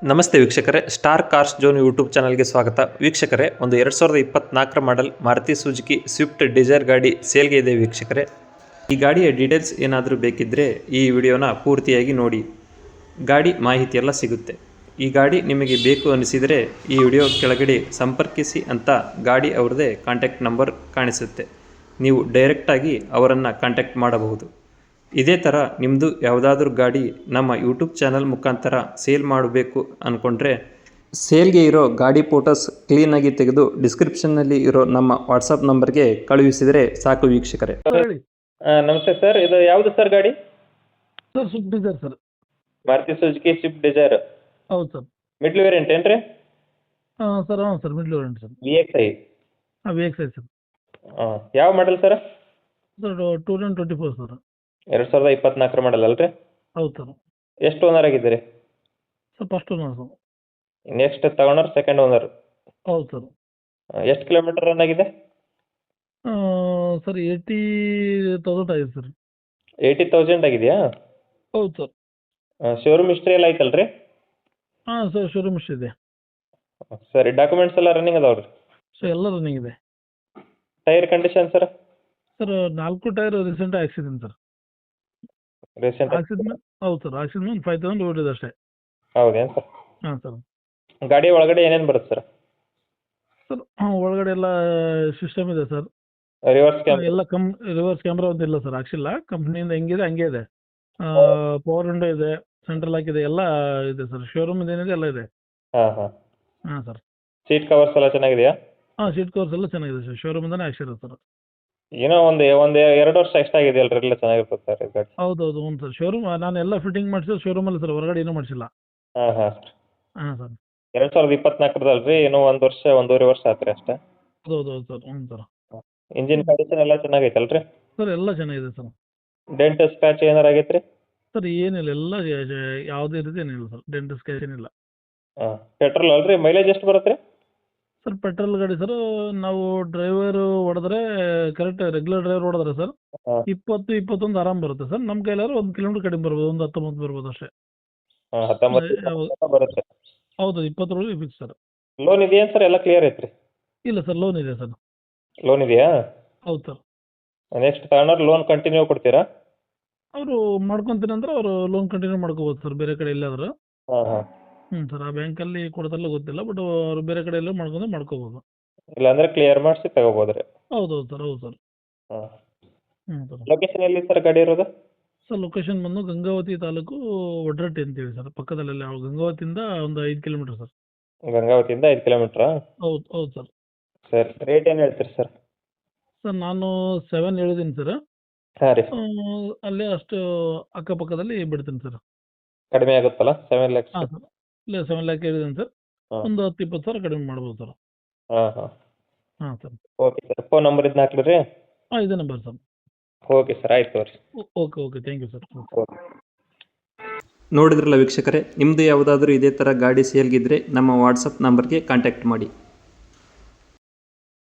ನಮಸ್ತೆ ವೀಕ್ಷಕರೇ, star cars zone YouTube ಚಾನಲ್ಗೆ ಸ್ವಾಗತ. ವೀಕ್ಷಕರೇ, ಒಂದು 2024 model Maruti Suzuki Swift Dzire ಗಾಡಿ ಸೇಲ್ಗೆ ಇದೆ ವೀಕ್ಷಕರೇ. ಈ ಗಾಡಿಯ ಡೀಟೇಲ್ಸ್ ಏನಾದರೂ ಬೇಕಿದ್ದರೆ ಈ ವಿಡಿಯೋನ ಪೂರ್ತಿಯಾಗಿ ನೋಡಿ, ಗಾಡಿ ಮಾಹಿತಿ ಎಲ್ಲ ಸಿಗುತ್ತೆ. ಈ ಗಾಡಿ ನಿಮಗೆ ಬೇಕು ಅನಿಸಿದರೆ ಈ ವಿಡಿಯೋ ಕೆಳಗಡೆ ಸಂಪರ್ಕಿಸಿ ಅಂತ ಗಾಡಿ ಅವ್ರದ್ದೇ ಕಾಂಟ್ಯಾಕ್ಟ್ ನಂಬರ್ ಕಾಣಿಸುತ್ತೆ. ನೀವು ಡೈರೆಕ್ಟಾಗಿ ಅವರನ್ನು ಕಾಂಟ್ಯಾಕ್ಟ್ ಮಾಡಬಹುದು. ಇದೇ ಥರ ನಿಮ್ಮದು ಯಾವುದಾದ್ರೂ ಗಾಡಿ ನಮ್ಮ ಯೂಟ್ಯೂಬ್ ಚಾನಲ್ ಮುಖಾಂತರ ಸೇಲ್ ಮಾಡಬೇಕು ಅಂದ್ಕೊಂಡ್ರೆ ಸೇಲ್ಗೆ ಇರೋ ಗಾಡಿ ಫೋಟೋಸ್ ಕ್ಲೀನಾಗಿ ತೆಗೆದು ಡಿಸ್ಕ್ರಿಪ್ಷನ್ನಲ್ಲಿ ಇರೋ ನಮ್ಮ ವಾಟ್ಸಪ್ ನಂಬರ್ಗೆ ಕಳುಹಿಸಿದರೆ ಸಾಕು ವೀಕ್ಷಕರೇ. ನಮಸ್ತೆ ಸರ್, ಇದು ಯಾವುದು ಸರ್ ಗಾಡಿ? Sir Swift Dzire sir. Maruti Suzuki Swift Dzire. ಹೌದು ಸರ್. ಮಿಡ್ಲ್ ವೇರಿಯಂಟ್ ಏನ್ರಿ? ಸರ್ ಹಾಂ sir, middle variant sir. VXi. ಹಾಂ VXi ಸರ್. ಯಾವ ಮಾಡಲ್ ಸರ್? Sir 2024 sir. 2024 ಮಾಡಲ್ ಅಲ್ರಿ? ಹೌದು ಸರ್. ಎಷ್ಟು ಓನರ್ ಆಗಿದ್ದೀರಿ? Sir first owner sir. Next ತಗೊಂಡ್ರೆ ಸೆಕೆಂಡ್ ಓನರ್. ಹೌದು ಸರ್. ಎಷ್ಟು ಕಿಲೋಮೀಟರ್ ರನ್ ಆಗಿದೆ? ಸರ್ 80,000 ಆಗಿದೆ ಸರ್. 80,000 ಆಗಿದೆಯಾ? ಹೌದು ಸರ್. ಶೋರೂಮ್ ಹಿಸ್ಟ್ರಿ ಎಲ್ಲ ಐತಲ್ರಿ? ಹಾಂ ಸರ್, ಶೋರೂಮ್ ಇದೆ. ಸರಿ, ಡಾಕ್ಯುಮೆಂಟ್ಸ್ ಎಲ್ಲ ರನ್ನಿಂಗ್ ಅದಾವ್ರಿ? ಸರ್ ಎಲ್ಲ ರನ್ನಿಂಗ್ ಇದೆ. Tyre condition sir? Sir 4 tyre recent ಹಾಕ್ಸಿದ್ದೀನಿ ಸರ್. ರೀಸೆಂಟ್ ಹಾಕ್ಸಿದ್ಮೇಲೆ ಹೌದು ಸರ್, ಹಾಕ್ಸಿದ್ಮೇಲೆ ಒಂದು 5,000 ಓಡಿದೆ ಅಷ್ಟೇ. ಹೌದೇನು ಸರ್? ಹಾಂ ಸರ್. ಗಾಡಿ ಒಳಗಡೆ ಏನೇನು ಬರುತ್ತೆ ಸರ್? ಸರ್ ಒಳಗಡೆ ಎಲ್ಲ ಸಿಸ್ಟಮ್ ಇದೆ ಸರ್. ರಿವರ್ಸ್ ಕ್ಯಾಮ್ ಎಲ್ಲ ರಿವರ್ಸ್ ಕ್ಯಾಮ್ರಾ ಒಂದಿಲ್ಲ ಸರ್, ಹಾಕ್ಸಿಲ್ಲ. ಕಂಪ್ನಿಯಿಂದ ಹೆಂಗಿದೆ ಹಂಗೆ ಇದೆ. ಪವರ್ ವಿಂಡೋ ಇದೆ, ಸೆಂಟ್ರಲ್ ಲಾಕ್ ಇದೆ, ಎಲ್ಲ ಇದೆ ಸರ್. ಶೋರೂಮ್ ಏನಿದೆ ಎಲ್ಲ ಇದೆ. ಹಾಂ ಸರ್. ಸೀಟ್ ಕವರ್ಸ್ ಎಲ್ಲ ಚೆನ್ನಾಗಿದೆಯಾ? ಹಾಂ, ಸೀಟ್ ಕವರ್ಸ್ ಎಲ್ಲ ಚೆನ್ನಾಗಿದೆ ಸರ್. ಶೋರೂಮಿಂದನೇ ಹಾಕ್ಸಿರೋದು ಸರ್. ಏನೋ ಒಂದು 2 ವರ್ಷ ಎಕ್ಸ್ಟ್ರಾ ಆಗಿದೆಯಲ್ರಿ, ಎಲ್ಲ ಚೆನ್ನಾಗಿರ್ತದೆ ಸರ್ ಗಾಡಿ. ಹೌದೌದು, ಹ್ಞೂ ಸರ್. ಶೋರೂಮ್ ನಾನು ಎಲ್ಲ ಫಿಟ್ಟಿಂಗ್ ಮಾಡಿಸಿದ್ದು ಶೋರೂಮಲ್ಲಿ ಸರ್, ಹೊರಗಡೆ ಏನೂ ಮಾಡಿಸಿಲ್ಲ. ಹಾಂ ಹಾಂ ಸರ್. 2024 ಏನೋ 1 ವರ್ಷ 1.5 ವರ್ಷ ಆತ್ರಿ ಅಷ್ಟೇ. ಹೌದು ಸರ್, ಹ್ಞೂ ಸರ್. ಇಂಜಿನ್ ಕಂಡೀಷನ್ ಎಲ್ಲ ಚೆನ್ನಾಗೈತಲ್ರಿ? ಸರ್ ಎಲ್ಲ ಚೆನ್ನಾಗಿದೆ ಸರ್. ಡೆಂಟ್ ಸ್ಕ್ರಾಚ್ ಏನಾರು ಆಗೈತ್ರಿ? ಸರ್ ಏನಿಲ್ಲ, ಎಲ್ಲ ಯಾವುದೇ ರೀತಿ ಏನಿಲ್ಲ ಸರ್. ಡೆಂಟ್ ಸ್ಕ್ರಾಚ್ ಏನಿಲ್ಲ. ಪೆಟ್ರೋಲ್ ಅಲ್ರಿ? ಮೈಲೇಜ್ ಎಷ್ಟು ಬರುತ್ತೆ? ಸರ್ ಪೆಟ್ರೋಲ್ ಗಾಡಿ ಸರ್. ನಾವು ಡ್ರೈವರ್ ಹೊಡೆದ್ರೆ, ಕರೆಕ್ಟ್ ರೆಗ್ಯುಲರ್ ಡ್ರೈವರ್ ಹೊಡೆದ್ರೆ ಸರ್ 20-21 ಆರಾಮ್ ಬರುತ್ತೆ ಸರ್. ನಮ್ಮ ಕೈಲಾದ್ರೆ 1 ಕಿಲೋಮೀಟರ್ ಕಡಿಮೆ ಬರ್ಬೋದು, 19 ಬರ್ಬೋದು ಅಷ್ಟೇ. 19 ಬರುತ್ತೆ. ಹೌದು, 20 ಫಿಕ್ಸ್ ಸರ್. ಲೋನ್ ಇದೆಯಾ ಸರ್? ಎಲ್ಲ ಕ್ಲಿಯರ್ ಐತ್ರಿ? ಇಲ್ಲ ಸರ್, ಲೋನ್ ಇದೆ ಸರ್. ಲೋನ್ ಇದೆಯಾ? ಹೌದು ಸರ್. ನೆಕ್ಸ್ಟ್ ತಗೊಂಡ್ರೆ ಲೋನ್ ಕಂಟಿನ್ಯೂ ಕೊಡ್ತೀರಾ? ಅವರು ಮಾಡ್ಕೊಂತೀನಿ ಅಂದ್ರೆ ಅವರು ಲೋನ್ ಕಂಟಿನ್ಯೂ ಮಾಡ್ಕೋಬೋದು ಸರ್, ಬೇರೆ ಕಡೆ ಎಲ್ಲಾದ್ರೂ. ಹ್ಞೂ ಸರ್, ಆ ಬ್ಯಾಂಕಲ್ಲಿ ಕೊಡ್ತಾರಲ್ಲ ಗೊತ್ತಿಲ್ಲ, ಬಟ್ ಅವರು ಬೇರೆ ಕಡೆ ಎಲ್ಲ ಮಾಡ್ಕೋಬೋದು. ಇಲ್ಲಾಂದ್ರೆ ಕ್ಲಿಯರ್ ಮಾಡಿಸಿ ತಗೋಬೋದ್ರಿ? ಹೌದು ಸರ್. ಹೌದು ಸರ್. ಹ್ಞೂ ಸರ್. ಲೊಕೇಶನ್ ಎಲ್ಲಿ ಸರ್ ಗಾಡಿ ಇರೋದು? ಸರ್ ಲೊಕೇಶನ್ ಬಂದು ಗಂಗಾವತಿ ತಾಲೂಕು ವಡ್ರಟ್ಟಿ ಅಂತೇಳಿ ಸರ್, ಪಕ್ಕದಲ್ಲೇ. ಗಂಗಾವತಿಯಿಂದ ಒಂದು 5 ಕಿಲೋಮೀಟರ್ ಸರ್. ಗಂಗಾವತಿಯಿಂದ 5 ಕಿಲೋಮೀಟ್ರಾ? ಹೌದು ಸರ್. ಸರ್ ರೇಟ್ ಏನು ಹೇಳ್ತೀರಿ ಸರ್? ಸರ್ ನಾನು 7 ಹೇಳಿದ್ದೀನಿ ಸರ್. ಹಾಂ ರೀ. ಅಲ್ಲೇ ಅಷ್ಟು ಅಕ್ಕಪಕ್ಕದಲ್ಲಿ ಬಿಡ್ತೀನಿ ಸರ್. ಕಡಿಮೆ ಆಗುತ್ತಲ್ಲ 7 lakhs? ಹಾಂ ಸರ್, ಇಲ್ಲ 7 ಲ್ಯಾಕ್ ಹೇಳಿದ್ದೀನಿ ಸರ್. ಒಂದು 10-20 ಸಾವಿರ ಕಡಿಮೆ ಮಾಡ್ಬೋದು ಸರ್. ಹಾಂ sir. Okay sir, phone number ಇದನ್ನ ಹಾಕ್ಲಿರಿ? ಹಾಂ, ಇದೇ ನಂಬರ್ ಸರ್. ಓಕೆ ಸರ್, ಆಯ್ತು ತೋರಿ. Okay, thank you sir. Okay. ನೋಡಿದ್ರಲ್ಲ ವೀಕ್ಷಕರೇ, ನಿಮ್ಮದು ಯಾವುದಾದ್ರೂ ಇದೇ ಥರ ಗಾಡಿ ಸೇಲ್ಗಿದ್ರೆ ನಮ್ಮ ವಾಟ್ಸಪ್ ನಂಬರ್ಗೆ ಕಾಂಟ್ಯಾಕ್ಟ್ ಮಾಡಿ.